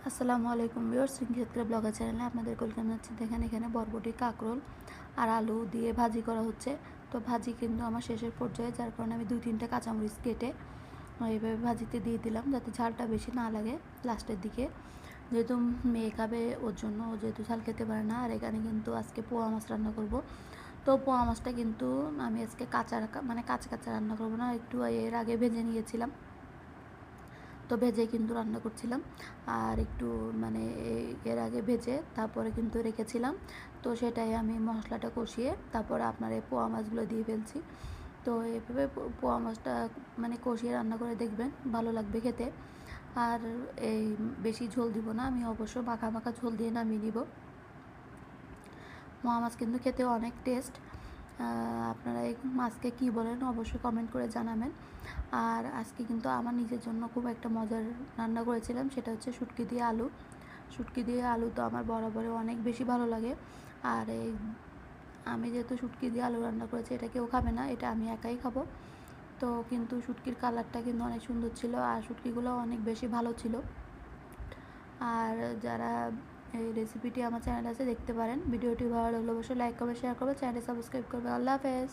আসসালামু আলাইকুম ভিউয়ার্স, ক্ষেত্রে ব্লগার চ্যানেলে আপনাদের ওয়েলকাম জানাচ্ছি। দেখেন এখানে বরবটি, কাঁকরোল আর আলু দিয়ে ভাজি করা হচ্ছে। তো ভাজি কিন্তু আমার শেষের পর্যায়ে, যার কারণে আমি 2-3টা কাঁচামরিচ কেটে এইভাবে ভাজিতে দিয়ে দিলাম, যাতে ঝালটা বেশি না লাগে লাস্টের দিকে। যেহেতু মেয়ে খাবে, ওর জন্য, ও যেহেতু ঝাল খেতে পারে না। আর এখানে কিন্তু আজকে পোয়া মাছ রান্না করব। তো পোয়া মাছটা কিন্তু আমি আজকে কাঁচা কাঁচা কাঁচা রান্না করবো না, একটু এর আগে ভেজে নিয়েছিলাম। তো ভেজে কিন্তু রান্না করছিলাম, আর একটু মানে এর আগে ভেজে তারপরে কিন্তু রেখেছিলাম। তো সেটাই আমি মশলাটা কষিয়ে তারপরে আপনার এই পোয়া মাছগুলো দিয়ে ফেলছি। তো এভাবে পোয়া মাছটা মানে কষিয়ে রান্না করে দেখবেন, ভালো লাগবে খেতে। আর এই বেশি ঝোল দিব না, আমি অবশ্য মাখা মাখা ঝোল দিয়ে নামিয়ে নিব। পোয়া মাছ কিন্তু খেতেও অনেক টেস্ট। আপনারা এই মাছকে কী বলেন অবশ্যই কমেন্ট করে জানাবেন। আর আজকে কিন্তু আমার নিজের জন্য খুব একটা মজার রান্না করেছিলাম, সেটা হচ্ছে শুটকি দিয়ে আলু। শুটকি দিয়ে আলু তো আমার বরাবরই অনেক বেশি ভালো লাগে। আর এই আমি যেহেতু শুটকি দিয়ে আলু রান্না করেছি, এটা কেউ খাবে না, এটা আমি একাই খাবো। তো কিন্তু শুটকির কালারটা কিন্তু অনেক সুন্দর ছিল, আর শুটকিগুলো অনেক বেশি ভালো ছিল। আর যারা এই রেসিপিটি আমার চ্যানেলে আছে দেখতে পারেন। ভিডিওটি ভালো লাগলে অবশ্যই লাইক করবে, শেয়ার করবে, চ্যানেলটি সাবস্ক্রাইব করবে। আল্লাহ হাফেজ।